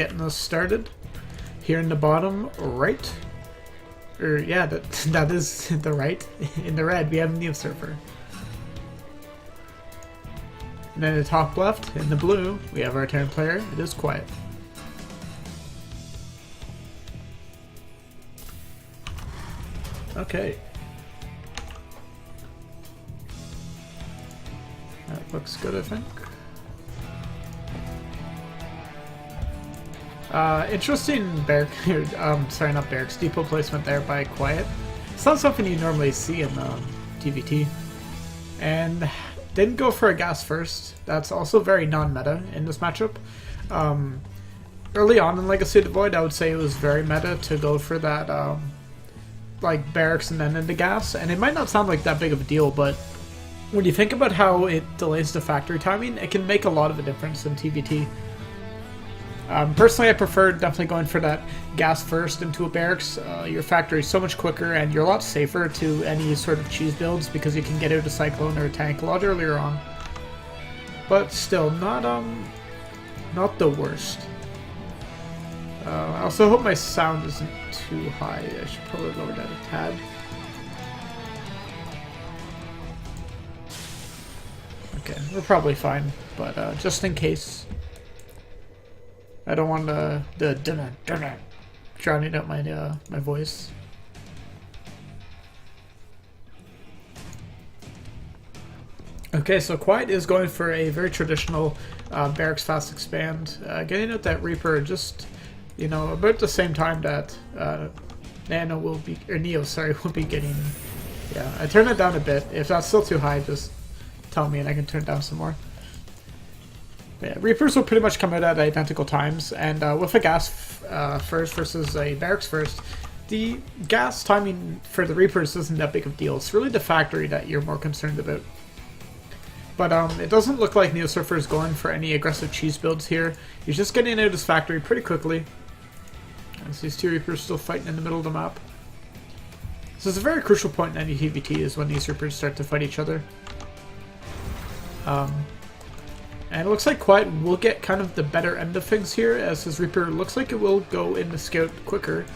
getting us started. Here in the bottom right, or yeah, that is the right. In the red, we have Neo Surfer. And then in the top left, in the blue, we have our turn player. It is Quiet. Okay. That looks good, I think. Interesting barrack, sorry, not barracks, depot placement there by Quiet. It's not something you normally see in TVT. And didn't go for a gas first. That's also very non-meta in this matchup. Early on in Legacy of the Void, I would say it was very meta to go for that, like, barracks and then into gas. And it might not sound like that big of a deal, but when you think about how it delays the factory timing, it can make a lot of a difference in TVT. Personally, I prefer definitely going for that gas first into a barracks. Your factory is so much quicker, and you're a lot safer to any sort of cheese builds because you can get out a Cyclone or a tank a lot earlier on. But still, not the worst. I also hope my sound isn't too high. I should probably lower that a tad. Okay, we're probably fine, but just in case. I don't want the drowning out my voice. Okay, so Quiet is going for a very traditional barracks fast expand, getting out that Reaper just, you know, about the same time that Neo will be getting. Yeah, I turned it down a bit. If that's still too high, just tell me and I can turn it down some more. Yeah, Reapers will pretty much come out at identical times, and with a gas first versus a barracks first, the gas timing for the Reapers isn't that big of a deal. It's really the factory that you're more concerned about. But it doesn't look like Neo Surfer is going for any aggressive cheese builds here. He's just getting out of his factory pretty quickly. As these two Reapers still fighting in the middle of the map. This is a very crucial point in any TVT, is when these Reapers start to fight each other. And it looks like Quiet will get kind of the better end of things here, as his Reaper looks like it will go in the scout quicker.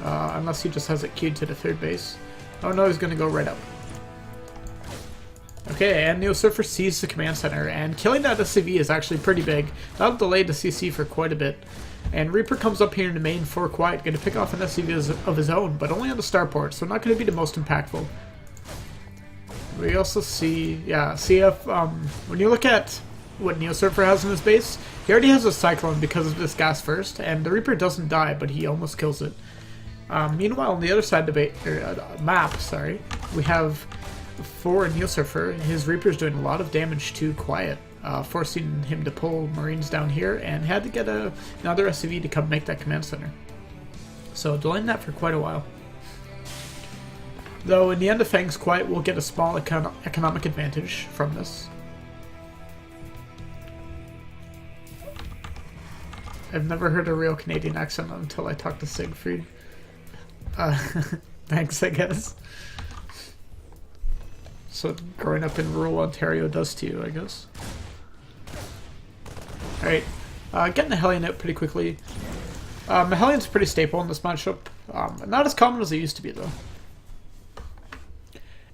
Unless he just has it queued to the third base. Oh no, he's going to go right up. Okay, and Neo Surfer sees the command center, and killing that SCV is actually pretty big. That'll delay the CC for quite a bit. And Reaper comes up here in the main for Quiet, going to pick off an SCV of his own, but only on the starport, so not going to be the most impactful. We also see, yeah, when you look at what Neo Surfer has in his base, he already has a Cyclone because of this gas first, and the Reaper doesn't die, but he almost kills it. Meanwhile, on the other side of the map, we have for Neo Surfer, his Reaper's doing a lot of damage to Quiet, forcing him to pull Marines down here, and had to get another SCV to come make that command center. So delaying that for quite a while. Though in the end of things, Quiet will get a small economic advantage from this. I've never heard a real Canadian accent until I talked to Siegfried. Thanks, I guess. So growing up in rural Ontario does to you, I guess. Alright, getting the Hellion out pretty quickly. The Hellion's pretty staple in this matchup. Not as common as it used to be, though.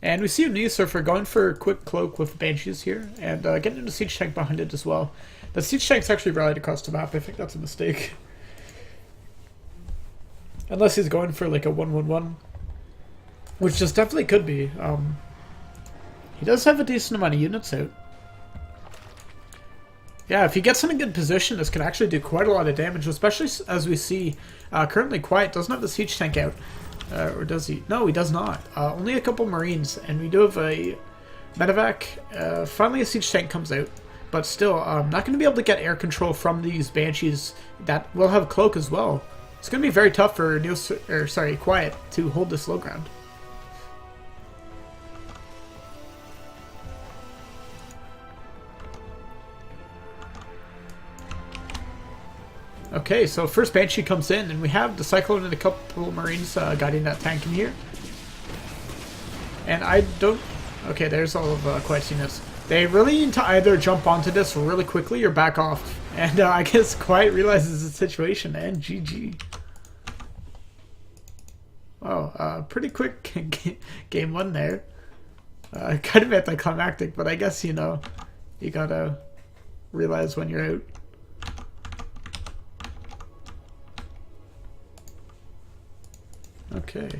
And we see a Neo Surfer going for a quick cloak with Banshees here, and getting into Siege Tank behind it as well. The Siege Tank's actually rallied across the map. I think that's a mistake. Unless he's going for like a 1-1-1. Which just definitely could be. He does have a decent amount of units out. Yeah, if he gets in a good position, this can actually do quite a lot of damage, especially as we see currently Quiet doesn't have the Siege Tank out. Or does he? No, he does not. Only a couple Marines, and we do have a medevac. Finally a Siege Tank comes out. But still, not going to be able to get air control from these Banshees that will have Cloak as well. It's going to be very tough for Quiet to hold this low ground. Okay, so first Banshee comes in, and we have the Cyclone and a couple Marines guiding that tank in here. And I don't... Okay, there's all of Quiet's units. They really need to either jump onto this really quickly or back off. And I guess Quiet realizes the situation, and GG. Oh, pretty quick game one there. Kind of anticlimactic, but I guess, you know, you gotta realize when you're out. Okay.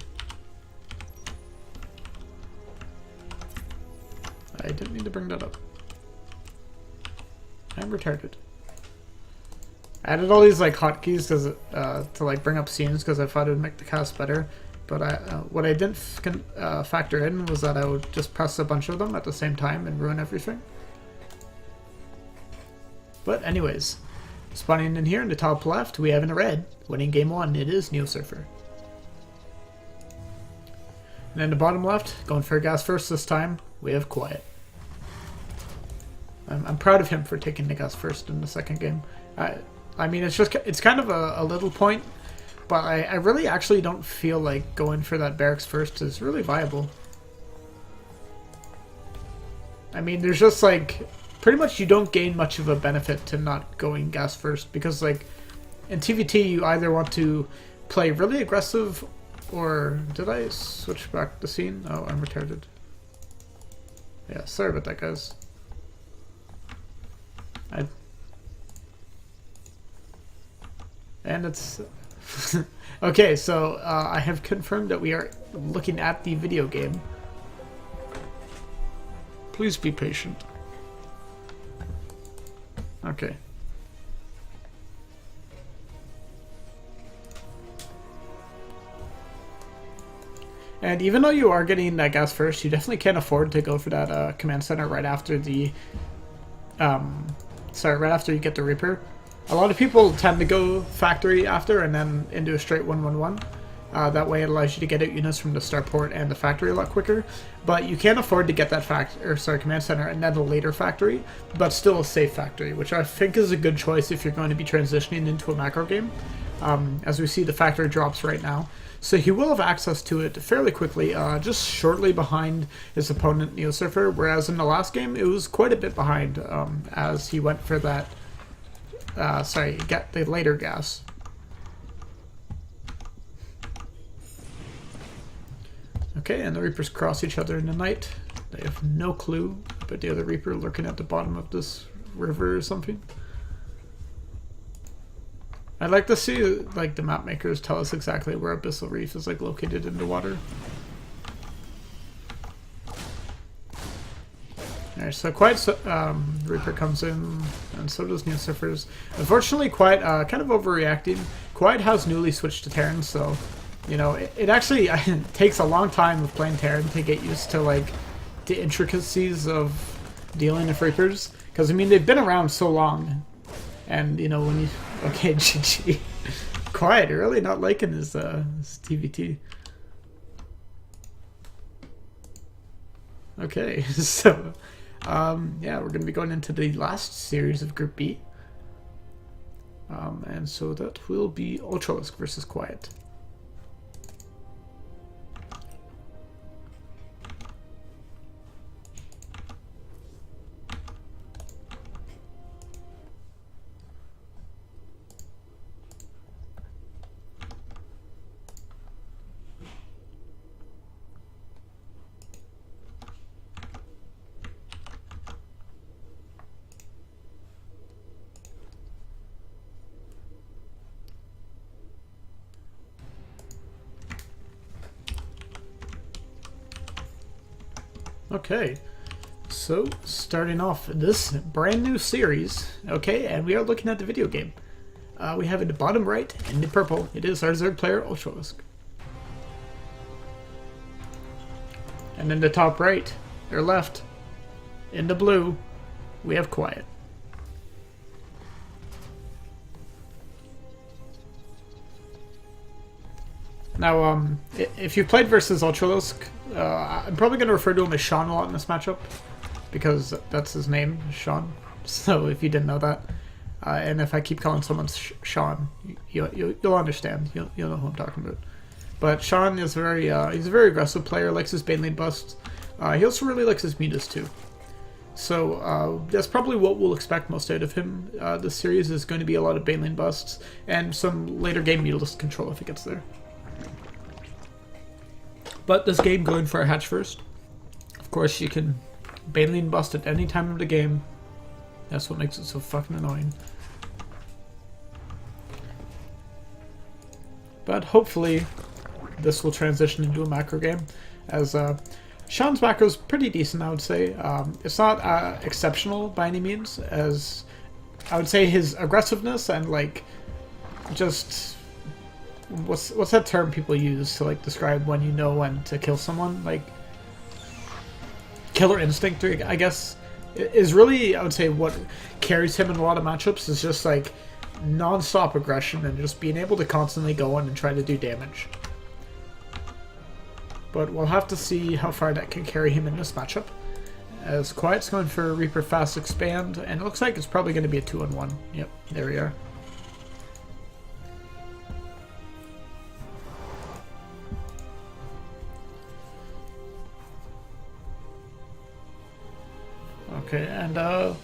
I didn't need to bring that up. I'm retarded. I added all these like hotkeys to like bring up scenes because I thought it would make the cast better. But what I didn't factor in was that I would just press a bunch of them at the same time and ruin everything. But anyways, spawning in here in the top left, we have in red, winning game one, it is Neo Surfer. And in the bottom left, going for gas first this time, we have Quiet. I'm proud of him for taking the gas first in the second game. I mean, it's kind of a little point, but I really actually don't feel like going for that barracks first is really viable. I mean, there's just like, pretty much you don't gain much of a benefit to not going gas first, because like, in TVT you either want to play really aggressive, or did I switch back the scene? Oh, I'm retarded. Yeah, sorry about that, guys. And it's okay, so I have confirmed that we are looking at the video game. Please be patient. Okay. And even though you are getting that gas first, you definitely can't afford to go for that command center right after the right after you get the Reaper. A lot of people tend to go factory after and then into a straight 1-1-1. That way it allows you to get out units from the starport and the factory a lot quicker. But you can't afford to get that command center and then a later factory, but still a safe factory, which I think is a good choice if you're going to be transitioning into a macro game. As we see, the factory drops right now. So he will have access to it fairly quickly, just shortly behind his opponent, Neo Surfer, whereas in the last game it was quite a bit behind as he went for that, get the later gas. Okay, and the Reapers cross each other in the night. They have no clue about the other Reaper lurking at the bottom of this river or something. I'd like to see like the map makers tell us exactly where Abyssal Reef is like located in the water. Alright, so Quiet Reaper comes in, and so does Neo Surfers. Unfortunately, Quiet kind of overreacting. Quiet has newly switched to Terran, so you know it actually takes a long time of playing Terran to get used to like the intricacies of dealing with Reapers. Because I mean they've been around so long. And, you know, when you... Okay, GG. Quiet, really not liking his TVT. Okay, so... yeah, we're going to be going into the last series of Group B. And so that will be Ultralisk versus Quiet. Okay, so starting off this brand new series, okay, and we are looking at the video game. We have in the bottom right, in the purple, it is our Zerg player, Ultralisk. And in the top right, or left, in the blue, we have Quiet. Now, if you played versus Ultralisk, I'm probably going to refer to him as Sean a lot in this matchup, because that's his name, Sean. So if you didn't know that, and if I keep calling someone Sean, you'll understand. You'll know who I'm talking about. But Sean is he's a very aggressive player, likes his Bane Lane busts. He also really likes his Mutas too. So that's probably what we'll expect most out of him. This series is going to be a lot of Baneling busts and some later game Mutalisk control if it gets there. But this game going for a hatch first. Of course, you can Baneling bust at any time of the game. That's what makes it so fucking annoying. But hopefully, this will transition into a macro game, as Sean's macro is pretty decent, I would say. It's not exceptional by any means, as I would say his aggressiveness and like just what's that term people use to like describe when you know when to kill someone, like killer instinct, I guess, is really, I would say, what carries him in a lot of matchups is just like non-stop aggression and just being able to constantly go in and try to do damage. But we'll have to see how far that can carry him in this matchup. As Quiet's going for Reaper Fast Expand, and it looks like it's probably going to be a 2-on-1. Yep, there we are. Okay, and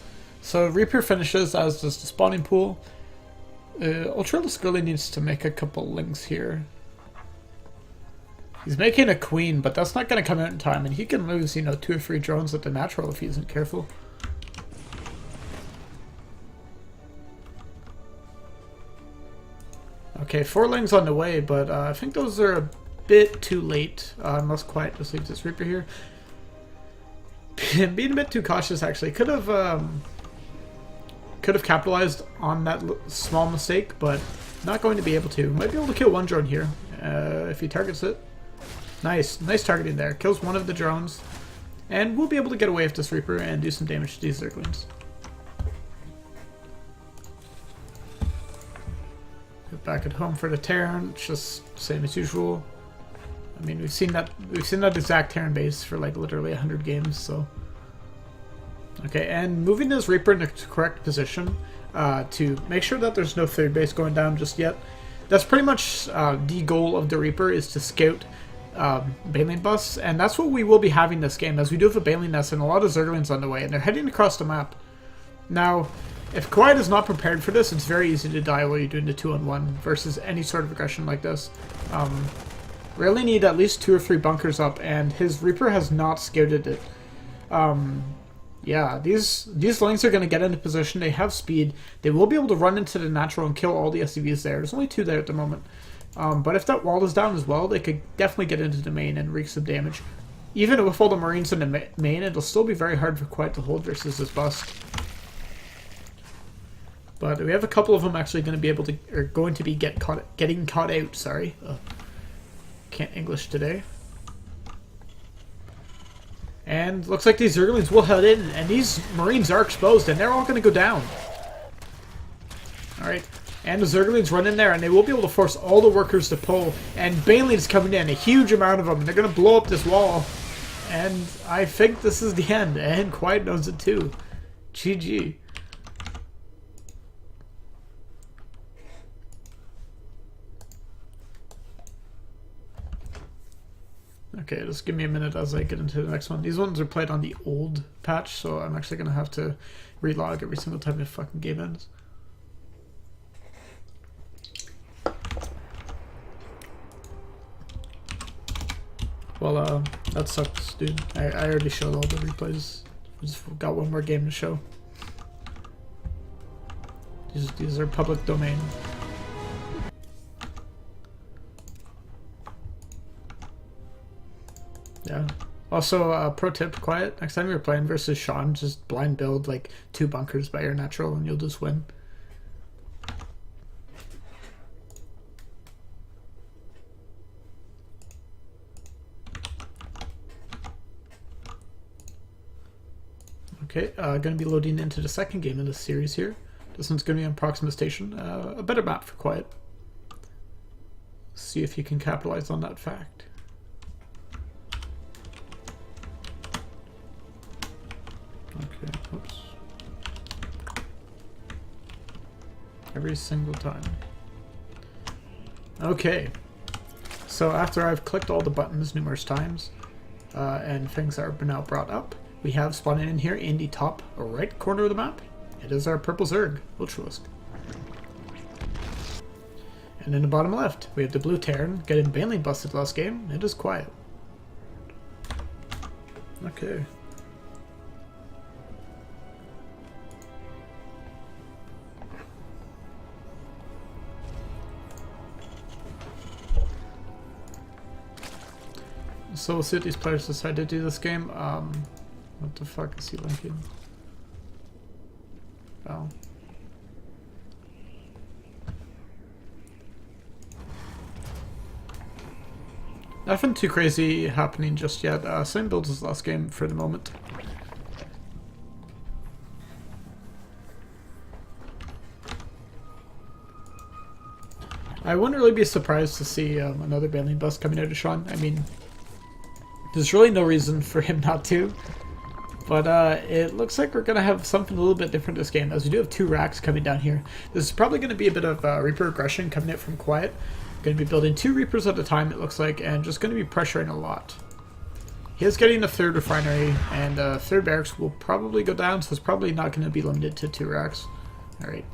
so Reaper finishes, as does the spawning pool. Ultralisk really needs to make a couple links here. He's making a queen, but that's not going to come out in time, and he can lose, you know, 2 or 3 drones at the natural if he isn't careful. Okay, 4 lings on the way, but I think those are a bit too late, unless Quiet just leaves this Reaper here. Being a bit too cautious, actually. Could have capitalized on that small mistake, but not going to be able to. Might be able to kill 1 drone here, if he targets it. Nice targeting there. Kills 1 of the drones, and we'll be able to get away with this Reaper and do some damage to these Zerglings. Back at home for the Terran, just same as usual. I mean, we've seen that exact Terran base for like literally 100 games, so. Okay, and moving this Reaper in the correct position to make sure that there's no 3rd base going down just yet. That's pretty much the goal of the Reaper, is to scout Baneling busts, and that's what we will be having this game, as we do have a Baneling nest and a lot of Zerglings on the way, and they're heading across the map. Now, if Quiet is not prepared for this, it's very easy to die while you're doing the 2-on-1 versus any sort of aggression like this. Really need at least 2 or 3 bunkers up, and his Reaper has not scouted it. Yeah, these lings are going to get into position. They have speed. They will be able to run into the natural and kill all the SCVs there. There's only 2 there at the moment. But if that wall is down as well, they could definitely get into the main and wreak some damage. Even with all the Marines in the main, it'll still be very hard for Quiet to hold versus this bust. But we have a couple of them actually going to be able to, or going to be getting caught out. Sorry, can't English today. And looks like these Zerglings will head in, and these Marines are exposed, and they're all going to go down. All right, and the Zerglings run in there, and they will be able to force all the workers to pull. And Baneling's coming in, a huge amount of them. They're going to blow up this wall, and I think this is the end. And Quiet knows it too. GG. Okay, just give me a minute as I get into the next one. These ones are played on the old patch, so I'm actually going to have to relog every single time the fucking game ends. Well, that sucks, dude. I already showed all the replays. I just got 1 more game to show. These are public domain. Yeah. Also, pro tip, Quiet, next time you're playing versus Sean, just blind build like 2 bunkers by your natural and you'll just win. Okay, going to be loading into the second game in this series here. This one's going to be on Proxima Station. A better map for Quiet. See if you can capitalize on that fact. Okay, oops. Every single time. Okay. So after I've clicked all the buttons numerous times, and things are now brought up, we have spawning in here in the top right corner of the map. It is our purple Zerg, Ultralisk. And in the bottom left, we have the blue Terran getting banely busted last game. It is quiet. Okay. So we'll see what these players decide to do this game. What the fuck is he linking? Oh. Nothing too crazy happening just yet. Same build as last game for the moment. I wouldn't really be surprised to see another Banling bust coming out of Sean. I mean, there's really no reason for him not to. But it looks like we're going to have something a little bit different this game, as we do have 2 racks coming down here. This is probably going to be a bit of Reaper aggression coming out from Quiet. Going to be building 2 Reapers at a time, it looks like, and just going to be pressuring a lot. He is getting a 3rd refinery, and 3rd barracks will probably go down, so it's probably not going to be limited to 2 racks. Alright.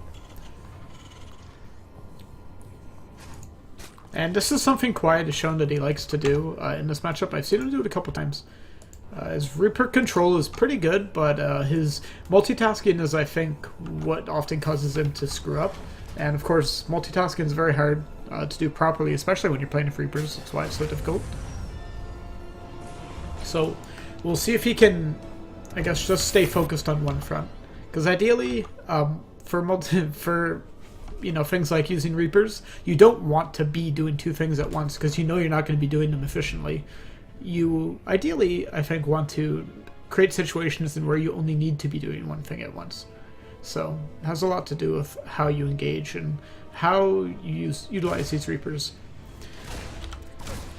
And this is something Quiet has shown that he likes to do in this matchup. I've seen him do it a couple times. His Reaper control is pretty good, but his multitasking is, I think, what often causes him to screw up. And of course, multitasking is very hard to do properly, especially when you're playing with Reapers. That's why it's so difficult. So we'll see if he can, I guess, just stay focused on one front. Because ideally, for you know, things like using Reapers, you don't want to be doing 2 things at once, because you know you're not going to be doing them efficiently. You ideally, I think, want to create situations in where you only need to be doing 1 thing at once. So it has a lot to do with how you engage and how you utilize these Reapers.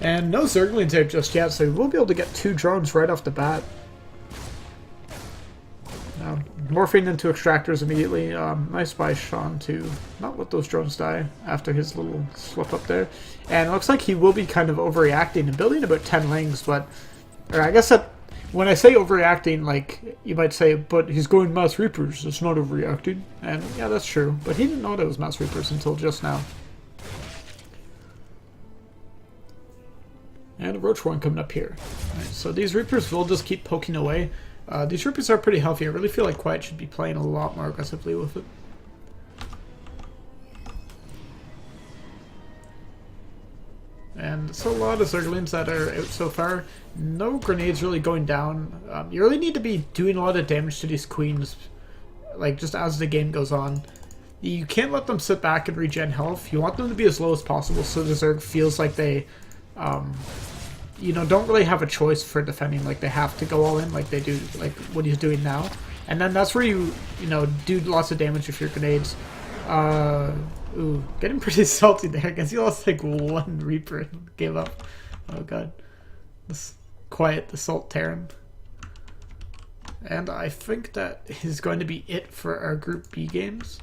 And no Zerglings out just yet, so we'll be able to get 2 drones right off the bat. Now, morphing into extractors immediately. Nice by Sean to not let those drones die after his little slip up there. And it looks like he will be kind of overreacting and building about 10 lings, but... Or I guess that... When I say overreacting, like, you might say, but he's going Mass Reapers, it's not overreacting. And yeah, that's true. But he didn't know that it was Mass Reapers until just now. And a Roach one coming up here. Right, so these Reapers will just keep poking away. These Reapers are pretty healthy. I really feel like Quiet should be playing a lot more aggressively with it. And it's a lot of Zerglings that are out so far. No grenades really going down. You really need to be doing a lot of damage to these queens, like, just as the game goes on. You can't let them sit back and regen health. You want them to be as low as possible so the Zerg feels like they, you know, don't really have a choice for defending. Like, they have to go all in like they do, like what he's doing now. And then that's where you know, do lots of damage with your grenades. Ooh, getting pretty salty there. I guess he lost like 1 Reaper and gave up. Oh god. This Quiet, the Salt Terran. And I think that is going to be it for our Group B games.